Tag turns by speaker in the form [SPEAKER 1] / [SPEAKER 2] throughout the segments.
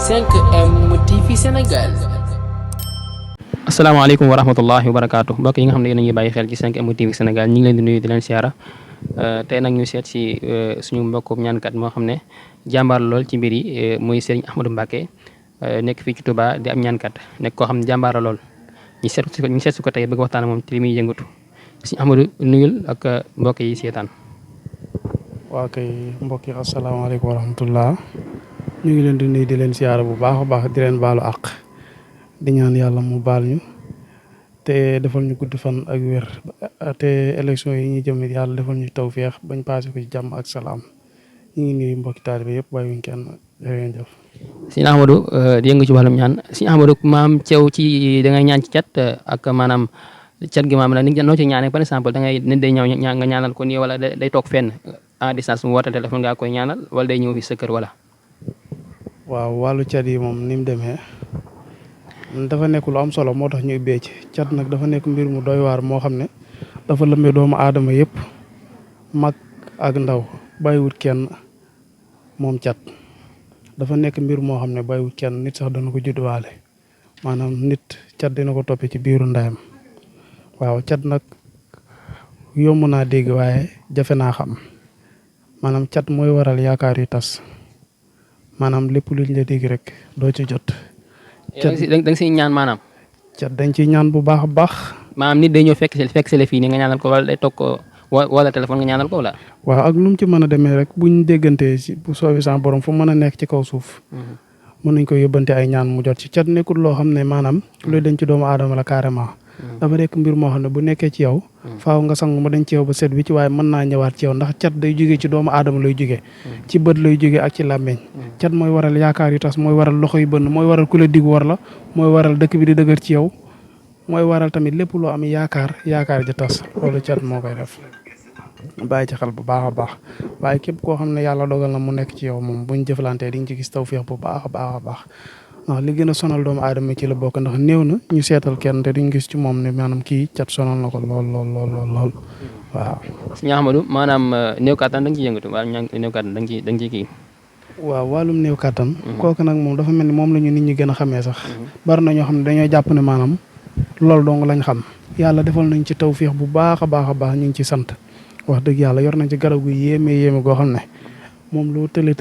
[SPEAKER 1] 5M TV Sénégal.
[SPEAKER 2] asalaamaaleykum wa rahmatullahi wa barakaatu mbokk yi nga xam ne yéen a ngi bàyyi xel ci 5M TV Sénégal ñu ngi leen di nuyu di leen siyaara tey nag ñu seet si suñu mbokku ñaankat moo xam ne jàmbaar lool ci mbir yi muy Serigne Ahmadou Mbacké nekk fii ci Touba di am ñaankat nekk koo xam ne jàmbaar lool ñu seet si ko tey bëgg waxtaan moom ci li muy yëngatu Serigne Ahmadou nuyul ak mbokk yi seetaan.
[SPEAKER 3] waa kay mbokk yi asalaamaaleykum wa rahmatullah ñu ngi leen di nuyu di leen siyaara bu baax a baax di leen baalu àq di ñaan yàlla mu baal ñu te defal ñu gudd fan ak wér te élection yi ñu jëm yàlla defal ñu tawféex bañ passé ko ci jàmm ak salaam ñu ngi nuyu mbokki taalibe yëpp bàyyiwuñ kenn jërëjëf.
[SPEAKER 2] Serigne Ahmadou di yëngu ci wàllum ñaan Serigne Ahmadou maam ceew ci da ngay ñaan ci cat ak maanaam cat gi maam la ni noo ci ñaanee par exemple da ngay nit day ñëw nga ñaanal ko nii wala day toog fenn à distance mu woote téléphone ngaa koy ñaanal wala day ñëw fi sa kër wala.
[SPEAKER 3] waaw wàllu cat yi moom ni mu demee dafa nekk lu am solo moo tax ñu ubbee ci cat nag dafa nekk mbir mu doy waar moo xam ne dafa lëmbee doomu aadama yëpp mag ak ndaw bàyyiwut kenn moom cat dafa nekk mbir moo xam ne bàyyiwut kenn nit sax dana ko judduwaale maanaam nit cat dina ko toppee ci biiru ndeyam waaw cat nag yomb naa dégg waaye jafe naa xam maanaam cat mooy waral yaakaar yu tas maanaam lépp luñ la dégg rek doo ci jot.
[SPEAKER 2] cat da nga siy ñaan maanaam.
[SPEAKER 3] cat dañ ciy ñaan bu baax a baax.
[SPEAKER 2] maanaam nit day ñëw fekk si la fii nii nga ñaanal ko wala day toog ko wala téléphone nga ñaanal ko wala.
[SPEAKER 3] waaw ak nu mu ci mën a demee rek buñ déggantee si bu soobee sa borom fu mën a nekk ci kaw suuf. mën nañ ko yóbbante ay ñaan mu jot ci cat nekkul loo xam ne maanaam luy denc ci doomu aadama la carrément. dafa nekk mbir moo xam ne bu nekkee ci yow. faaw nga sangu ma dañ ci yow ba set wi ci waaye mën naa ñëwaat ci yow ndax cat day jógee ci doomu aadama lay jógee. ci bët lay jógee ak ci làmmeñ. cat mooy waral yaakaar yu tas mooy waral loxo yu bënn mooy waral ku la dig war la mooy waral dëkk bi di dëgër ci yow mooy waral tamit lépp loo am yaakaar ji tas loolu cat moo koy def. bàyyi ci xel bu baax a baax waaye képp koo xam ne yàlla dogal na mu nekk ci yow moom buñ jëflantee di nga ci gis tawféex bu baax a baax a baax. ndax li gën a sonal doomu aadama ci la bokk ndax néew na ñu seetal kenn te duñ gis ci moom ne maanaam kii cat sonal na ko lool waaw.
[SPEAKER 2] Serigne Ahmadou maanaam néew kattan da nga ciy yëngatu waaw néew kattan da nga ciy kii.
[SPEAKER 3] waaw wàllum néew kattan. kooku nag moom dafa mel ni moom la ñu nit ñi gën a xamee sax. bari na ñoo xam ne dañoo jàpp ne maanaam loolu dong lañ xam yàlla defal nañ ci tawféex bu baax a baax ñu ngi ci sant wax dëgg yàlla yor nañ ci garab gu yéeme goo xam ne moom loo tële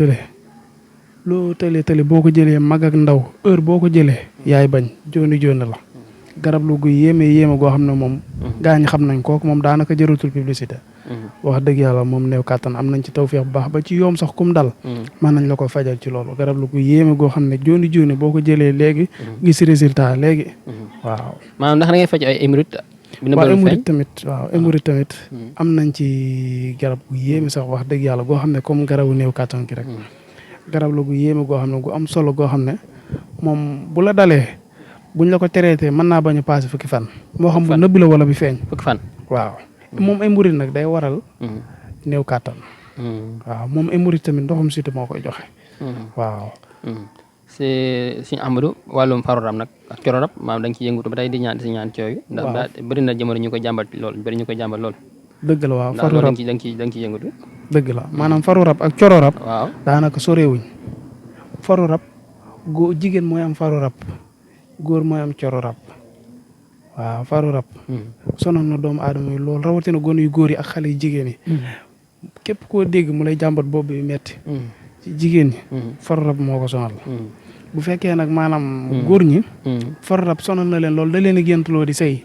[SPEAKER 3] boo ko jëlee mag ak ndaw heure boo ko jëlee yaay bañ jooni la garab lu gu yéeme goo xam ne moom gaañ xam nañ kooku moom daanaka jëratul publicité wax dëgg yàlla moom néew kàttan am nañ ci tawfeex bu baax ba ci yoom sax kum dal mën nañ la ko fajal ci loolu garab lu gu yéeme goo xam ne jooni boo ko jëlee léegi gis résultat léegi waaw
[SPEAKER 2] maanaam ndax da ngay faj ay émérite
[SPEAKER 3] waaw émérite tamit am nañ ci garab gu yéeme sax wax dëgg yàlla goo xam ne comme garabu néew kàttan ki rek garab la gu yéeme goo xam ne gu am solo goo xam ne moom bu la dalee buñ la ko traité mën naa bañ a passé fukki fan moo xam bu nëbb la wala bi feeñ
[SPEAKER 2] fukki fan
[SPEAKER 3] waaw moom hémorroïde nag day waral néew kàttan waaw moom hémorroïde tamit ndoxum siti moo koy joxe waaw
[SPEAKER 2] Serigne Ahmadou wàllum faru rab nag ak coro rab maanaam da nga ciy yëngatu ba tey di ñaan si ñaan cooyu ndax bëri na jamono ñu koy jàmbat lool
[SPEAKER 3] dëgg la waaw faru rab
[SPEAKER 2] da nga ciy yëngatu
[SPEAKER 3] dëgg la maanaam faru rab ak coro rab
[SPEAKER 2] waaw
[SPEAKER 3] daanaka soreewuñ faru rab jigéen mooy am faru rab góor mooy am coro rab waaw faru rab sonal na doomu aadama yi loolu rawatina gone yu góor yi ak xale yu jigéen yi képp koo dégg mu lay jàmbat boobu yu metti ci jigéen ñi faru rab moo ko sonal bu fekkee nag maanaam góor ñi faru rab sonal na leen loolu da leen a géntuloo di sëy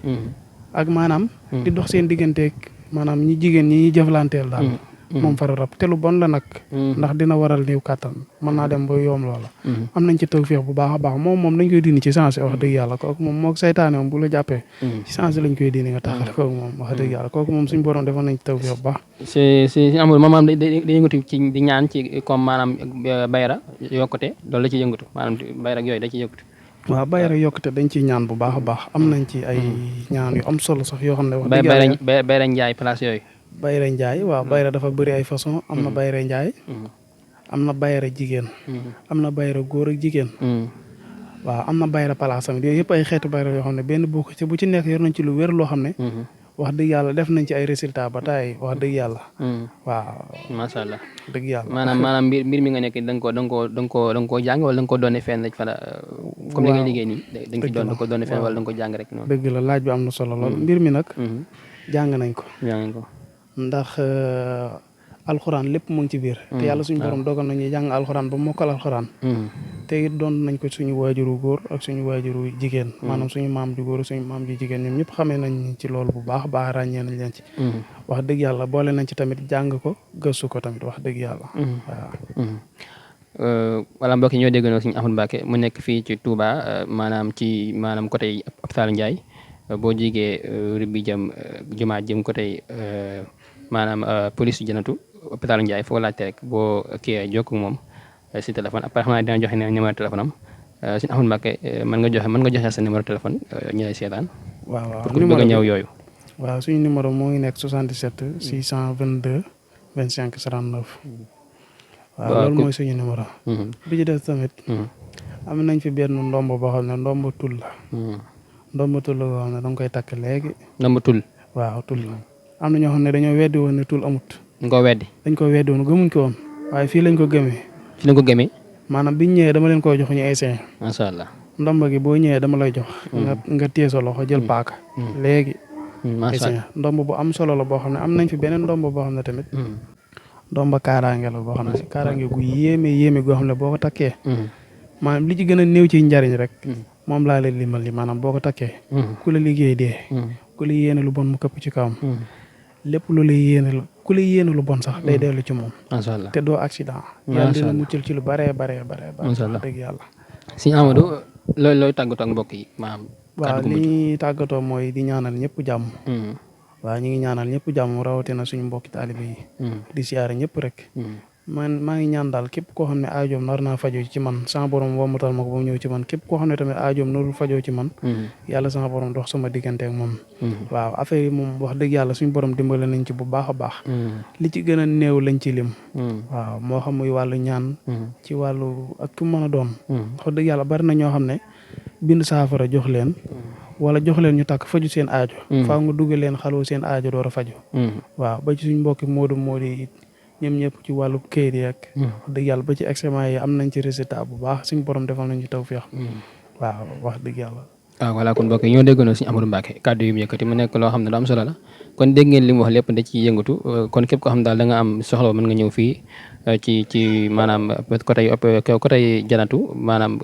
[SPEAKER 3] ak maanaam di dox seen digganteeg maanaam ñi jigéen ñi ñuy jëflanteel daal moom faru rab te lu bon la nag ndax dina waral néew kàttan mën naa dem ba yoom loola am nañ ci tawfeex bu baax a baax moom dañ koy dindi ci sensé wax dëgg yàlla kooku moom moo saytaane moom bu la jàppee ci sensé lañ koy dindi nga taxal kooku moom wax dëgg yàlla kooku moom suñu borom defoon nañ ci tawfeex bu baax
[SPEAKER 2] si amul maanaam day yëngatu ci di ñaan ci comme maanaam bayra yokkute loolu la ci yëngatu maanaam bayra yooyu da ci yëngatu
[SPEAKER 3] waaw bayra yokkute dañ ciy ñaan bu baax a baax am nañ ci ay ñaan yu am solo sax yoo xam ne wax dëgg yàlla
[SPEAKER 2] bayra njaay place yooyu
[SPEAKER 3] bayra njaay waaw bayra dafa bëri ay façon am na bayra njaay am na bayra jigéen am na bayra góor ak jigéen waaw am na bayra palaas tamit yooyu yëpp ay xeetu bayra yoo xam ne benn bu ci nekk yor nañ ci lu wér loo xam ne wax dëgg yàlla def nañ ci ay résultats ba tey wax dëgg yàlla. waaw
[SPEAKER 2] macha allah
[SPEAKER 3] dëgg yàlla.
[SPEAKER 2] maanaam mbir mi nga nekk da nga koo jàng wala da nga ko doone fenn fa comme li ngay liggéey nii da nga ci doon da ko doone fenn wala da nga ko jàng rek noonu.
[SPEAKER 3] dëgg la laaj bi am na solo lool mbir mi nag. jàng nañ ko. ndax alxuraan lépp mu ngi ci biir. te yàlla suñu borom dogal nañu jàng alxuraan ba mokkal alxuraan. te it doon nañ ko suñu waajuru góor ak suñu waajuru jigéen. maanaam suñu maam ju góor suñu maam ju jigéen ñoom ñëpp xamee nañ ci loolu bu baax baax ràññee nañ leen ci. wax dëgg yàlla boole nañ ci tamit jàng ko gëstu ko tamit wax dëgg yàlla. waaw.
[SPEAKER 2] wala mbokk yi ñoo déggandoo suñu Ahmadou Mbacké mu nekk fii ci Touba maanaam côté hôpital Ndiaye boo jigee rubbi jëm jumaa jëm côté maanaam police Janatu hôpital Ndiaye foo laajte rek boo kii jokkoo moom si téléphone après xam naa dina joxe numéro téléphone am suñu Ahmadou Mbacké mën nga joxe sa numéro téléphone ñu lay seetaan.
[SPEAKER 3] waaw
[SPEAKER 2] pour bëgg a ñëw yooyu.
[SPEAKER 3] waaw suñu numéro moo ngi nekk 77 622 25 39. waaw loolu mooy suñu numéro. bi ci des tamit. am nañ fi benn ndombo boo xam ne ndombo tul la. ndombo tul la boo xam ne da nga koy takk léegi.
[SPEAKER 2] ndombo tul.
[SPEAKER 3] waaw tul am na ñoo xam ne dañoo weddi woon ne tul amut.
[SPEAKER 2] dañ ko weddi.
[SPEAKER 3] dañ ko weddi woon gëmuñ ko woon waaye fii lañ ko gëmee.
[SPEAKER 2] fii lañ ko gëmee.
[SPEAKER 3] maanaam biñ ñëwee dama leen koy jox ñu essayé.
[SPEAKER 2] macha allah.
[SPEAKER 3] ndombo gi boo ñëwee dama lay jox. nga téye sa loxo jël paaka. léegi.
[SPEAKER 2] macha allah
[SPEAKER 3] ndombo bu am solo la boo xam ne am nañ fi beneen ndombo boo xam ne tamit. ndomba kaaraange la boo xam ne kaaraange gu yéeme goo xam ne boo ko takkee. maanaam li ci gën a néew ci njariñ rek. moom laa leen limal li maanaam boo ko takkee. ku la liggéey dee. ku la yéene lu bon mu këpp ci kawam. lépp lu lay yéene lu bon sax day dellu ci moom.
[SPEAKER 2] macha allah
[SPEAKER 3] te doo accident. yàlla dina muccal ci lu baree. macha allah dëgg yàlla.
[SPEAKER 2] si Amadou looy tàggatoo ak mbokk yi maanaam.
[SPEAKER 3] waaw li ñuy tàggatoo mooy di ñaanal ñëpp jàmm. waaw ñu ngi ñaanal ñëpp jàmm rawatina suñu mbokki taalibe yi. di siyaare ñëpp rek. maa ngi ñaan daal képp koo xam ne aajoom nar naa fajoo ci man sama borom womatal ma ko ba mu ñëw ci man képp koo xam ne tamit aajoom narul fajoo ci man. yàlla sama borom dox sama diggante ak moom. waaw affaire yi moom wax dëgg yàlla suñu borom dimbale nañ ci bu baax a baax. li ci gën a néew lañ ci lim. waaw moo xam muy wàllu ñaan. ci wàllu ak ku mën a doon. wax dëgg yàlla bari na ñoo xam ne bind saafara jox leen. wala jox leen ñu takk faju seen aajo. faaw nga dugg leen xaloo seen aajo door a faju. waaw ba ci suñ mbokki moodu yi ñoom ñëpp ci wàllu këyit yi ak. dëgg yàlla ba ci examen yi am nañ ci résultat bu baax suñ borom defal nañ ci tawfeex. waaw wax dëgg yàlla.
[SPEAKER 2] waaw voilà kon mbokk yi ñoo déggoon suñu Ahmadou Mbacké kàddu yu mu yëkkati mu nekk loo xam ne lu am solo la kon dégg ngeen li mu wax lépp da ciy yëngatu kon képp koo xam daal da nga am soxla mën nga ñëw fii ci maanaam côté Janatu maanaam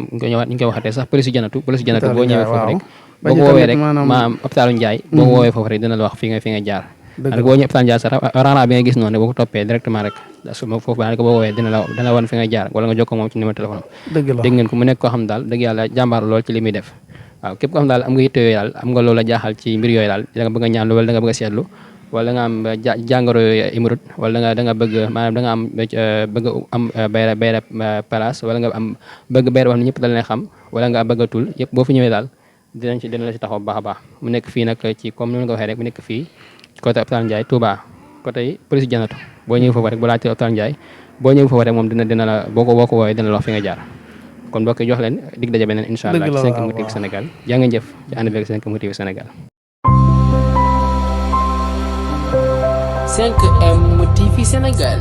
[SPEAKER 2] ñu koy waxatee sax police Janatu boo ñëwee foofu rek boo ko woowee rek maanaam hôpitalu Ndiaye boo woowee foofu rek dina la wax fi nga jaar ak boo ñëwee hôpital Ndiaye sax rana bi nga gis noonu boo ko toppee directement rek foofu daanaka boo woowee dina la wan fi nga jaar wala nga jokkoo moom ci numéro téléphone am dégg ngeen ko mu nekk koo xam daal dëgg yàlla jàmbaar lool ci li muy def waaw képp koo xam daal am nga yitte yooyu daal am nga loola jaaxal ci mbir yooyu daal da nga bëgg a ñaan wala da nga bëgg a seetlu wala nga am jàngoro imurut wala da nga bëgg maanaam da nga am bëgg am bayra place wala nga am bëgg bayra wax ne ñëpp dal lay xam wala nga bëgg a tul yëpp boo fi ñëwee daal dina la ci taxaw bu baax a baax mu nekk fii nag ci comme ni ma ko waxee rek mu nekk fii ci côté hôpital Ndiaye Touba côté police Janatu boo ñëwee foofu rek bu laajtee hôpital Ndiaye boo ñëwee foofu rek moom dina la boo ko woowee dina la wax fi nga jaar kon mbokk yi jox leen dig daje beneen incha allah ci 5M TV Sénégal jaa ngeen jëf ci ànd beeg 5M TV Sénégal
[SPEAKER 1] 5M TV Sénégal